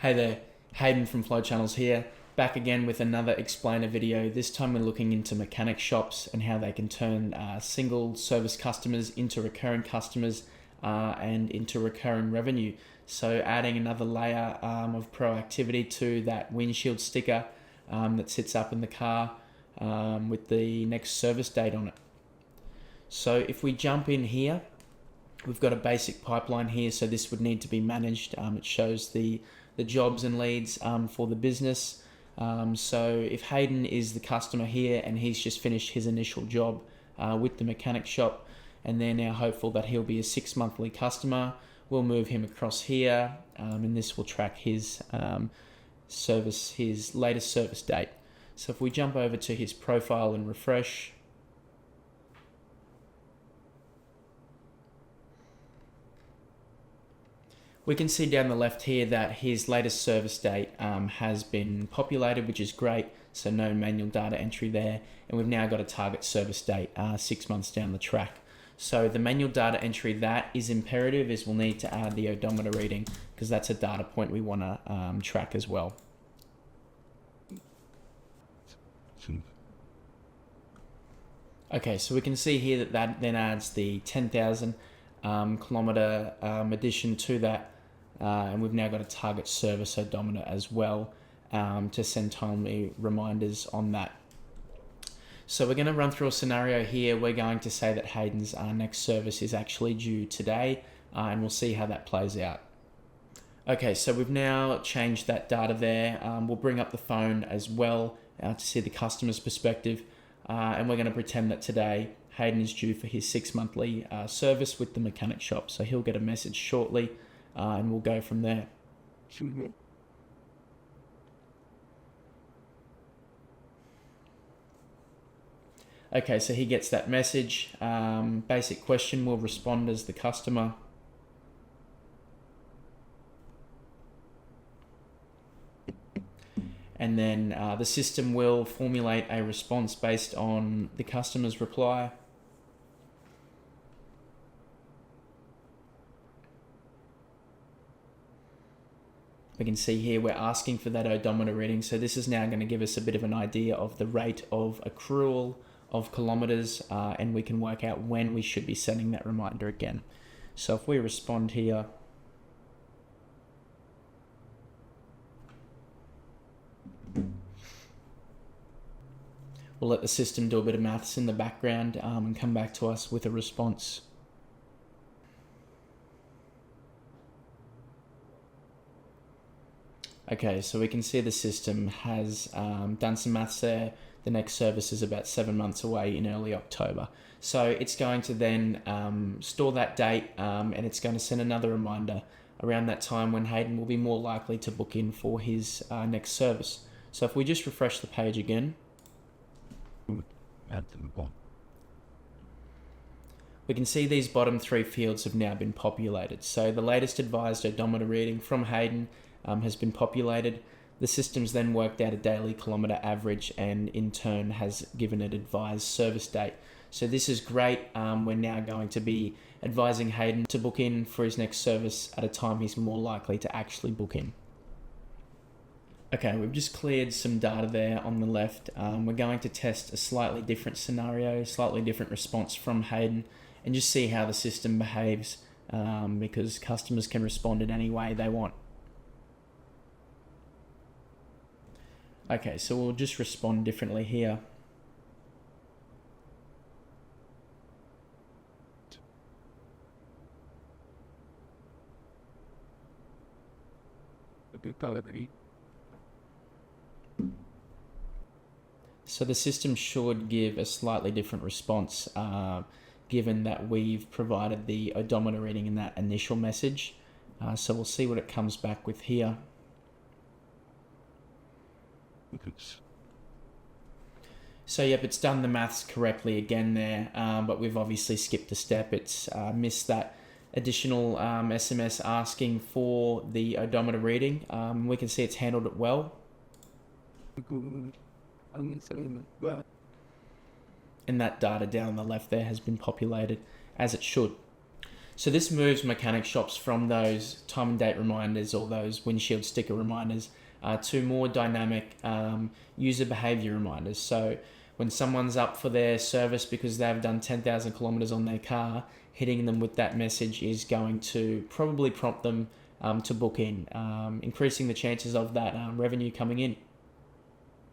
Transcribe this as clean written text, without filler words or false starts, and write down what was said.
Hey there, Hayden from Flow Channels here, back again with another explainer video. This time we're looking into mechanic shops and how they can turn single service customers into recurring customers and into recurring revenue. So adding another layer of proactivity to that windshield sticker that sits up in the car with the next service date on it. So if we jump in here, we've got a basic pipeline here, so this would need to be managed. It shows the jobs and leads for the business. So if Hayden is the customer here and he's just finished his initial job with the mechanic shop, and they're now hopeful that he'll be a 6 monthly customer, we'll move him across here, and this will track his his latest service date. So if we jump over to his profile and refresh, we can see down the left here that his latest service date has been populated, which is great. So no manual data entry there. And we've now got a target service date 6 months down the track. So the manual data entry, that is imperative, is we'll need to add the odometer reading because that's a data point we want to track as well. Okay, so we can see here that then adds the 10,000 kilometer addition to that. And we've now got a target service odometer as well to send timely reminders on that. So we're going to run through a scenario here. We're going to say that Hayden's next service is actually due today, and we'll see how that plays out. Okay, so we've now changed that data there. We'll bring up the phone as well to see the customer's perspective, and we're going to pretend that today Hayden is due for his 6 monthly service with the mechanic shop. So he'll get a message shortly, and we'll go from there. Okay, so he gets that message. Basic question, we'll respond as the customer. And then the system will formulate a response based on the customer's reply. We can see here we're asking for that odometer reading, so this is now going to give us a bit of an idea of the rate of accrual of kilometers, and we can work out when we should be sending that reminder again. So if we respond here, we'll let the system do a bit of maths in the background and come back to us with a response. Okay, so we can see the system has done some maths there. The next service is about 7 months away in early October. So it's going to then store that date, and it's going to send another reminder around that time when Hayden will be more likely to book in for his next service. So if we just refresh the page again, we can see these bottom 3 fields have now been populated. So the latest advised odometer reading from Hayden has been populated. The system's then worked out a daily kilometer average and in turn has given it advised service date. So this is great. We're now going to be advising Hayden to book in for his next service at a time he's more likely to actually book in. Okay, we've just cleared some data there on the left. We're going to test a slightly different scenario, slightly different response from Hayden, and just see how the system behaves because customers can respond in any way they want. Okay, so we'll just respond differently here. So the system should give a slightly different response given that we've provided the odometer reading in that initial message. So we'll see what it comes back with here. So yep, it's done the maths correctly again there, but we've obviously skipped a step. It's missed that additional SMS asking for the odometer reading. We can see it's handled it well. And that data down on the left there has been populated as it should. So this moves mechanic shops from those time and date reminders or those windshield sticker reminders to more dynamic user behavior reminders. So when someone's up for their service because they've done 10,000 kilometers on their car, hitting them with that message is going to probably prompt them to book in, increasing the chances of that revenue coming in.